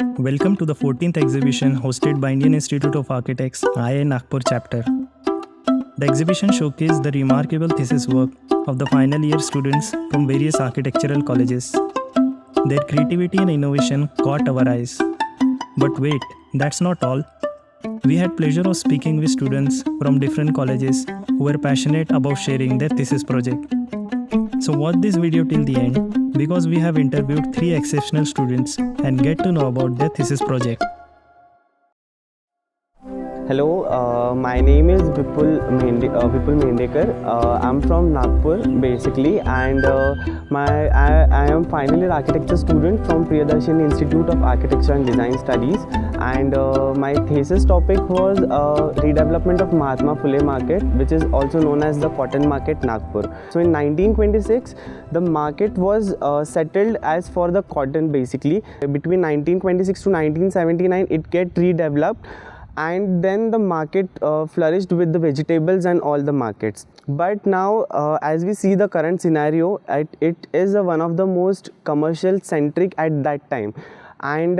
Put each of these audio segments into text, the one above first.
Welcome to the 14th exhibition hosted by Indian Institute of Architects IA Nagpur chapter. The exhibition showcased the remarkable thesis work of the final year students from various architectural colleges. Their creativity and innovation caught our eyes. But wait, that's not all. We had pleasure of speaking with students from different colleges who were passionate about sharing their thesis project. So watch this video till the end because we have interviewed 3 exceptional students and get to know about their thesis project. Hello, my name is Vipul Mendekar. I'm from Nagpur basically, and I am final year architecture student from Priyadarshini Institute of Architecture and Design Studies, and my thesis topic was redevelopment of Mahatma Phule Market, which is also known as the Cotton Market Nagpur. So in 1926, the market was settled as for the cotton basically. Between 1926 to 1979, it get redeveloped. And then the market flourished with the vegetables and all the markets. But now as we see the current scenario, it is one of the most commercial centric at that time. And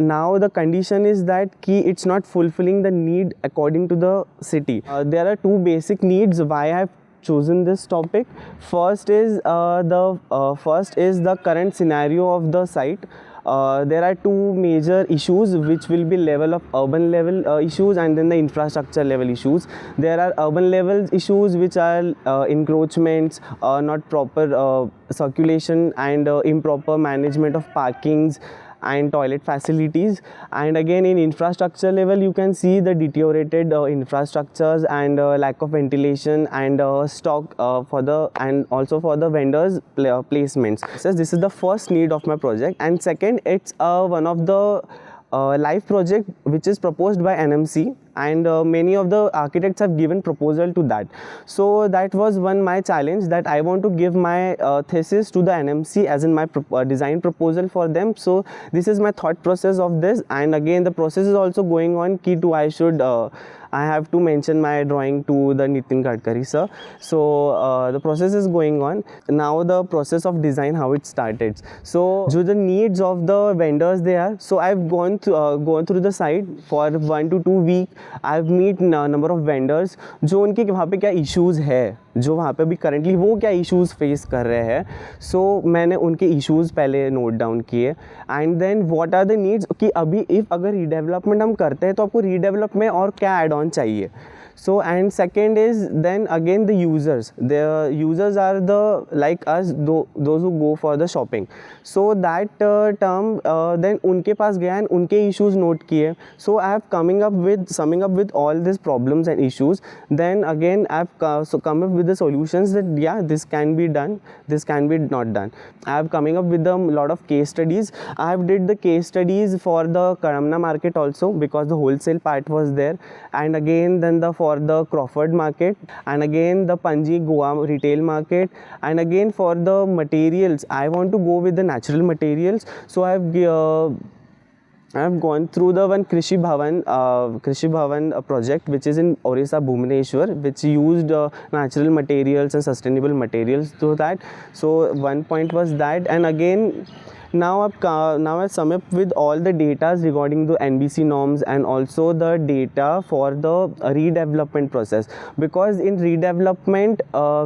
now the condition is that it's not fulfilling the need according to the city. There are 2 basic needs why I have chosen this topic. First is the current scenario of the site. There are 2 major issues which will be level of urban level issues and then the infrastructure level issues. There are urban level issues which are encroachments, not proper circulation and improper management of parkings and toilet facilities. And again in infrastructure level you can see the deteriorated infrastructures and lack of ventilation and stock and also for the vendors placements. So this is the first need of my project, and second, it's one of the live project which is proposed by NMC, and many of the architects have given proposal to that. So that was my challenge, that I want to give my thesis to the NMC as in my design proposal for them. So this is my thought process of this, and again the process is also going on. I have to mention my drawing to the Nitin Gadkari sir. So the process is going on. Now the process of design, how it started. So the needs of the vendors there. So I've gone through the site for 1 to 2 weeks. I've meet number of vendors जो उनके वहाँ पे क्या issues है, जो वहाँ पे अभी currently वो क्या issues face कर रहे हैं. So मैंने उनके issues पहले note down किए, and then what are the needs कि अभी if अगर redevelopment हम करते हैं तो आपको redevelop में और क्या add on चाहिए. So and second is then again the users. The users are the like us, those who go for the shopping. So that term then उनके पास गया and उनके issues note किए. So I have summing up with all these problems and issues. Then again I have come up with the solutions that yeah, this can be done, this can be not done. I have coming up with a lot of case studies. I have did the case studies for the Karamna market also because the wholesale part was there, and again then for the Crawford market, and again the Panji Goa retail market, and again for the materials I want to go with the natural materials. So I have gone through the one Krishi Bhavan project which is in Orissa Bhubaneswar, which used natural materials and sustainable materials to that. So one point was that, and again now I sum up with all the data regarding the NBC norms and also the data for the redevelopment process, because in redevelopment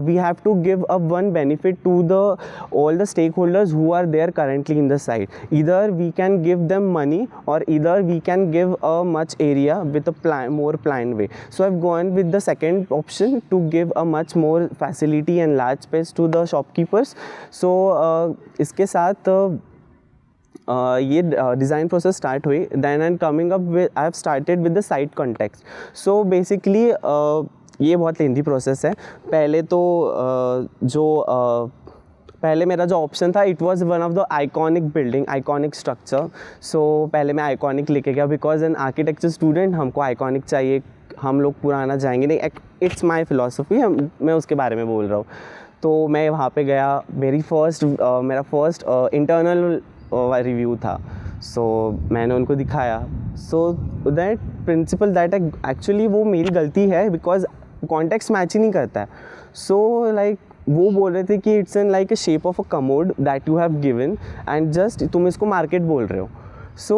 we have to give up one benefit to all the stakeholders who are there currently in the site. Either we can give them money or either we can give a much area with a more planned way. So I've gone with the second option to give a much more facility and large space to the shopkeepers. So इसके साथ ये design process start हुई. Then and coming up with I have started with the site context. So basically ये बहुत lengthy process है. पहले तो पहले मेरा जो ऑप्शन था, it was one of the iconic building, iconic structure. So पहले मैं आइकॉनिक लेके गया बिकॉज एन आर्किटेक्चर स्टूडेंट हमको आइकॉनिक चाहिए, हम लोग पुराना जाएंगे नहीं. इट्स माई फिलोसफी, मैं उसके बारे में बोल रहा हूँ. तो मैं वहाँ पे गया. मेरा फर्स्ट इंटरनल रिव्यू था. सो मैंने उनको दिखाया. So that principal that actually वो मेरी गलती है बिकॉज कॉन्टेक्स्ट मैच ही नहीं करता है. सो लाइक वो बोल रहे थे कि it's an like a shape of a commode that you have given and just तुम इसको मार्केट बोल रहे हो. सो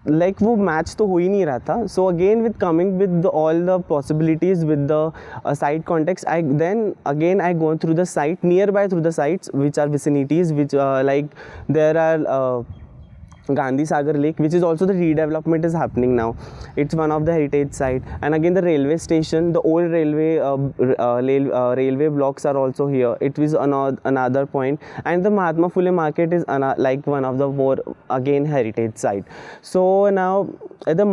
लाइक वो मैच तो हो ही नहीं रहा था. So again with coming with all the possibilities with the site context, I then again I go through the site nearby, through the sites which are vicinities, which like there are Gandhi Sagar Lake, which is also the redevelopment is happening now. It's one of the heritage site, and again the railway station, the old railway blocks are also here. It is another point, and the Mahatma Phule market is like one of the more again heritage site. So now the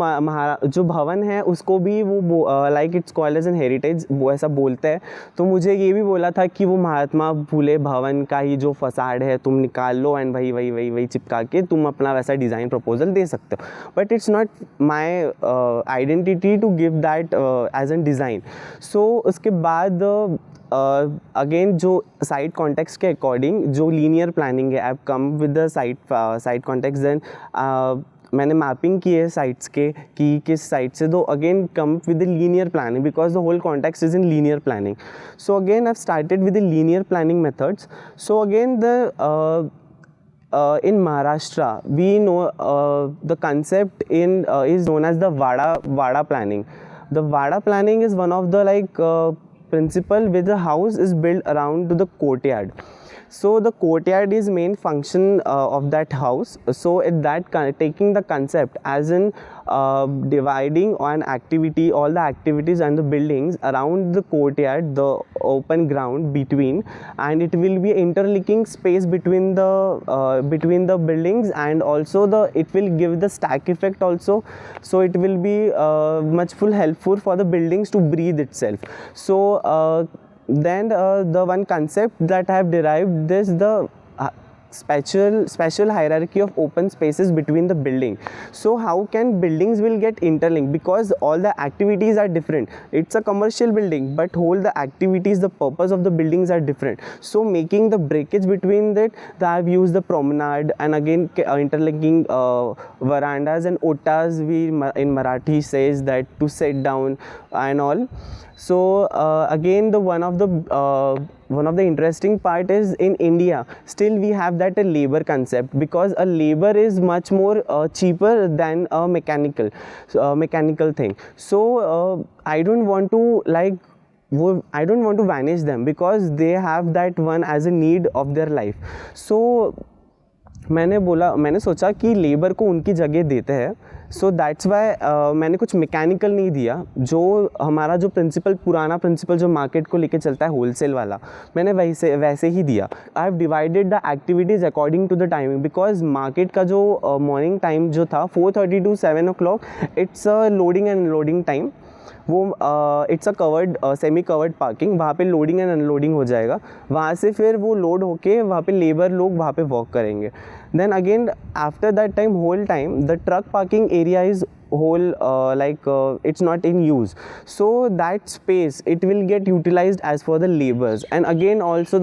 जो भवन है उसको भी वो like it's called as an heritage, वो ऐसा बोलते हैं. तो मुझे ये भी बोला था कि वो महात्मा फूले भवन का ही जो फसाड है तुम निकाल लो एंड वही चिपका के तुम अपना वैसा डिज़ाइन प्रपोजल दे सकते हो. But it's not my identity to give that as an design. So उसके बाद अगेन जो साइट कॉन्टेक्स्ट के अकॉर्डिंग जो लीनियर प्लानिंग है, I have come with the site context. Then मैंने मैपिंग की है साइट्स के कि किस साइट से, दो again come with the linear planning because the whole context is in linear planning. So again I have started with the linear planning methods. So again the in Maharashtra, we know the concept is known as the Vada planning. The Vada planning is one of the principle where the house is built around to the courtyard. So the courtyard is main function of that house. So at that taking the concept as in dividing on activity, all the activities and the buildings around the courtyard, the open ground between, and it will be interlinking space between the buildings, and also it will give the stack effect also. So it will be much helpful for the buildings to breathe itself. So then the one concept that I have derived is the special hierarchy of open spaces between the building. So how can buildings will get interlinked, because all the activities are different. It's a commercial building, but whole the activities, the purpose of the buildings are different. So making the breakage between that, I have used the promenade and again interlinking verandas and ottas, we in Marathi says that to sit down and all. So again the one of the interesting part is in India still we have that a labor concept, because a labor is much more cheaper than a mechanical thing. So I don't want to vanish them, because they have that one as a need of their life. So मैंने सोचा कि labour को उनकी जगह देते हैं. So that's why मैंने कुछ मैकेनिकल नहीं दिया. जो हमारा जो पुराना प्रिंसिपल जो मार्केट को लेके चलता है होलसेल वाला, मैंने वैसे ही दिया. I have divided the activities according to the timing, because market का जो मॉर्निंग टाइम जो था 4:30 to 7 o'clock, it's loading and unloading time. वो it's a covered semi covered parking, वहाँ पे लोडिंग एंड अनलोडिंग हो जाएगा. वहाँ से फिर वो लोड होके वहाँ पे लेबर लोग वहाँ पे वॉक करेंगे. Then again after that time, whole time the truck parking area is whole it's not in use. So that space it will get utilized as for the labors. And again also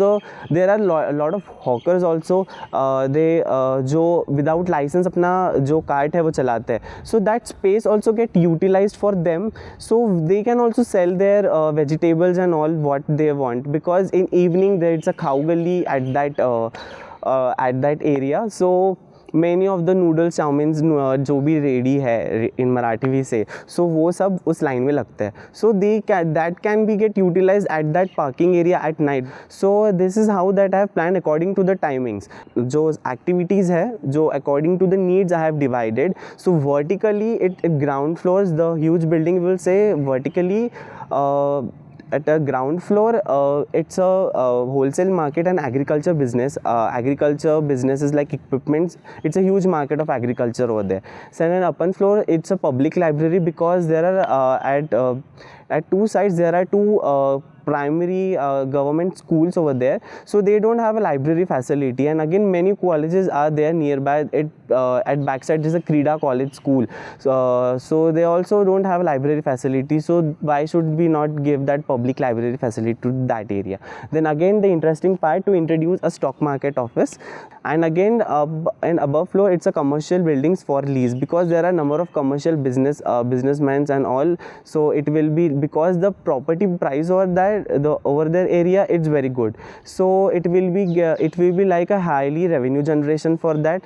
there are lot of hawkers also, they जो without license अपना जो cart है वो चलाते हैं. So that space also get utilized for them, so they can also sell their vegetables and all what they want, because in evening there is a khau gali at that area. So many of the noodles, chowmeins जो भी ready है इन Marathi we से, सो वो सब उस line में लगता है. So that can be get utilise at that parking area at night. So this is how that I have plan according to the timings. जो एक्टिविटीज़ है जो according to the needs I have divided. So vertically it ground floors, the huge building will say vertically at a ground floor, it's a wholesale market and agriculture business. Agriculture business is like equipments. It's a huge market of agriculture over there. So in an upper floor, it's a public library, because there are at two sides there are two primary government schools over there, so they don't have a library facility. And again many colleges are there nearby. At backside is a Krida college school, so they also don't have a library facility. So why should we not give that public library facility to that area? Then again the interesting part, to introduce a stock market office. And again and above floor it's a commercial buildings for lease, because there are number of commercial businessmen and all, so it will be because the property price over that over their area, it's very good. So it will be like a highly revenue generation for that.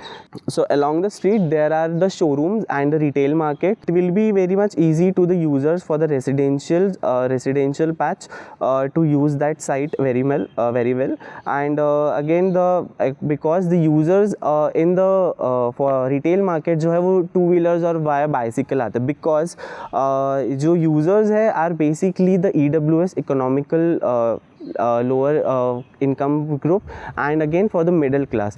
So along the street there are the showrooms and the retail market. It will be very much easy to the users for the residential patch to use that site very well. And again because the users in the for retail market जो है वो two wheelers और via bicycle आते हैं, because जो users है are basically the EWS economical lower income group, and again for the middle class.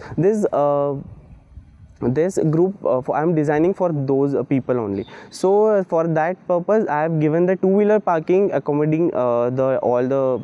This group I am designing for those people only. So for that purpose I have given the two-wheeler parking accommodating all the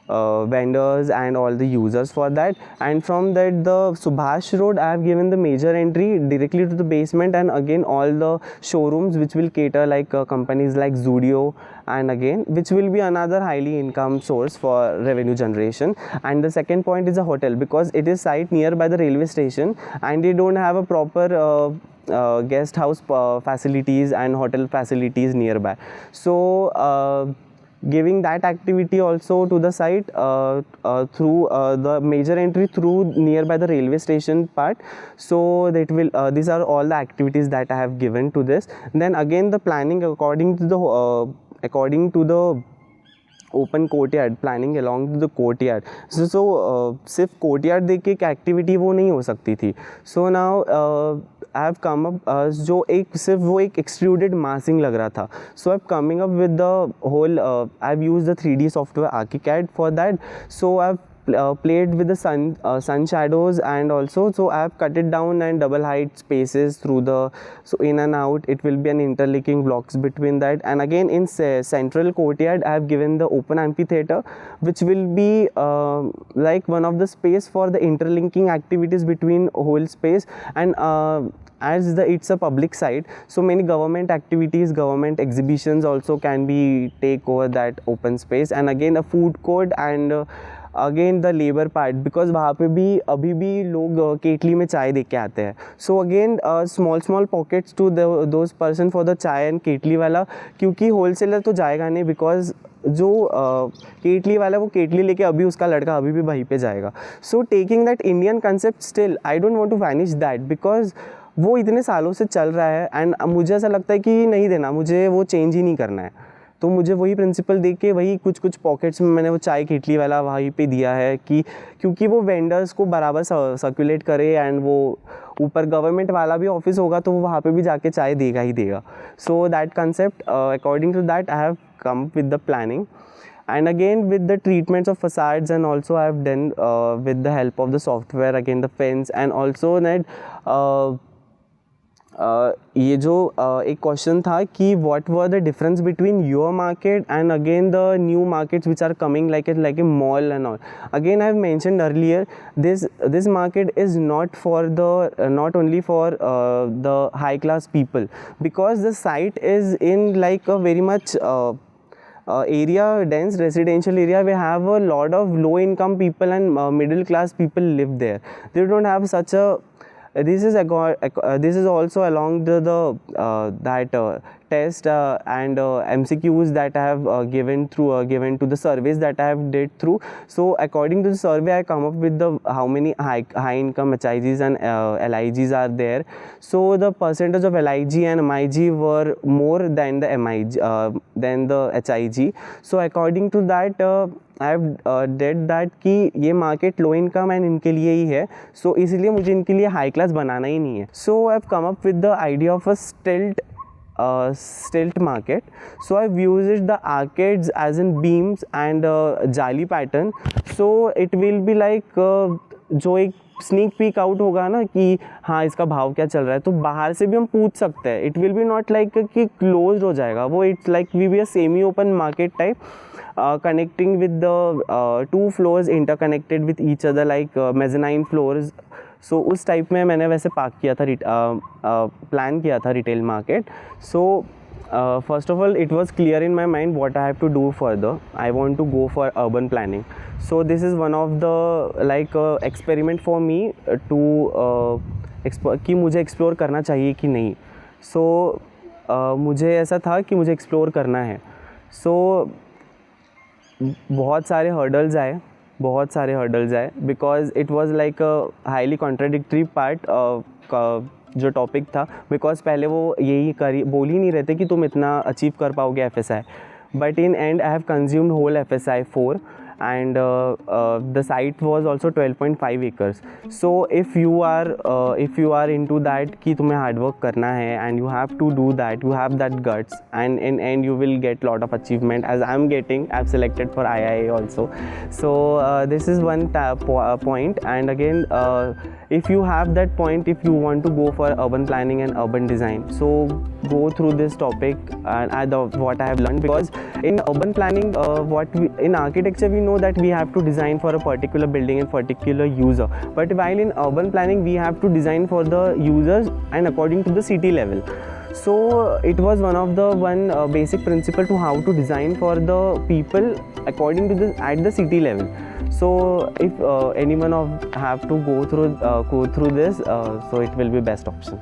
vendors and all the users for that. And from that, the Subhash Road, I have given the major entry directly to the basement, and again all the showrooms which will cater like companies like Zudio, and again which will be another highly income source for revenue generation. And the second point is a hotel, because it is site nearby the railway station and they don't have a proper guest house facilities and hotel facilities nearby. So giving that activity also to the site through the major entry through nearby the railway station part. So that will these are all the activities that I have given to this. Then again the planning according to the open courtyard, planning along the courtyard. So सिर्फ courtyard देख के एक activity वो नहीं हो सकती थी. So now I have come up जो एक सिर्फ वो एक एक्सट्रूडेड मासिंग लग रहा था. So I have coming up with the whole I have used the 3D software ArchiCAD for that. So I have played with the sun shadows, and also so I have cut it down and double height spaces through the, so in and out it will be an interlinking blocks between that. And again in central courtyard I have given the open amphitheater, which will be like one of the space for the interlinking activities between whole space. And as it's a public site, so many government activities, government exhibitions also can be take over that open space. And again a food court, and again the labour part, because वहाँ पे भी अभी भी लोग केटली में चाय दे के आते हैं. So again small pockets to those person for the chai and kettle वाला, क्योंकि होलसेलर तो जाएगा नहीं, बिकॉज जो केटली वाला वो केटली लेके अभी उसका लड़का अभी भी वहीं पे जाएगा. So taking that Indian concept, still I don't want to vanish that, because वो इतने सालों से चल रहा है एंड मुझे ऐसा लगता है कि नहीं देना, मुझे वो चेंज ही नहीं करना है. तो मुझे वही प्रिंसिपल देख के वही कुछ पॉकेट्स में मैंने वो चाय केटली वाला वहीं पे दिया है, कि क्योंकि वो वेंडर्स को बराबर सर्कुलेट करे, एंड वो ऊपर गवर्नमेंट वाला भी ऑफिस होगा तो वो वहाँ पे भी जाके चाय देगा ही देगा. So that concept, according to that I have come with the planning. And again with the treatments of facades, and also I have done with the help of the software, again the fence, and also that ये जो एक question था कि what were the difference between your market and again the new markets which are coming like a mall and all. Again I have mentioned earlier, this market is not for the not only for the high class people, because the site is in like a very much area, dense residential area. We have a lot of low income people and middle class people live there. They don't have such a this is also along the that test and MCQs that I have given to the surveys that I have did through. So according to the survey I come up with the how many high income HIGs and LIGs are there. So the percentage of LIG and MIG were more than the MIG than the HIG. So according to that I have dead that कि ये market low income and इनके लिए ही है, सो इसलिए मुझे इनके लिए high class बनाना ही नहीं है. So I have come up with the idea of a stilt market. So I've used the arcades as in beams and जाली pattern. So it will be like जो एक स्नीक पीक आउट होगा ना कि हाँ इसका भाव क्या चल रहा है, तो बाहर से भी हम पूछ सकते हैं. It will be not like कि क्लोज हो जाएगा वो, it's like we be a semi open market type connecting with the two floors interconnected with each other like mezzanine floors. So उस टाइप में मैंने वैसे किया था प्लान किया था retail market. So first of all it was clear in my mind what I have to do further. I want to go for urban planning. So this is one of the like experiment for me to कि मुझे explore करना चाहिए कि नहीं. सो मुझे ऐसा था कि मुझे एक्सप्लोर करना है. सो बहुत सारे हर्डल्स आए because it was like a highly contradictory part का जो टॉपिक था, बिकॉज पहले वो यही बोल ही नहीं रहे थे कि तुम इतना अचीव कर पाओगे FSI, but in end I have consumed whole FSI 4 and the site was also 12.5 acres. So if you are into that कि तुम्हें hard work करना है and you have to do that, you have that guts, and in end you will get lot of achievement as I'm getting. I've selected for IIA also. So this is one point. And again, if you have that point, if you want to go for urban planning and urban design, so go through this topic and what I have learned, because in urban planning, in architecture we know that we have to design for a particular building and particular user, but while in urban planning we have to design for the users and according to the city level. So it was one of the basic principle to how to design for the people according to at the city level. So if anyone have to go through this, so it will be best option.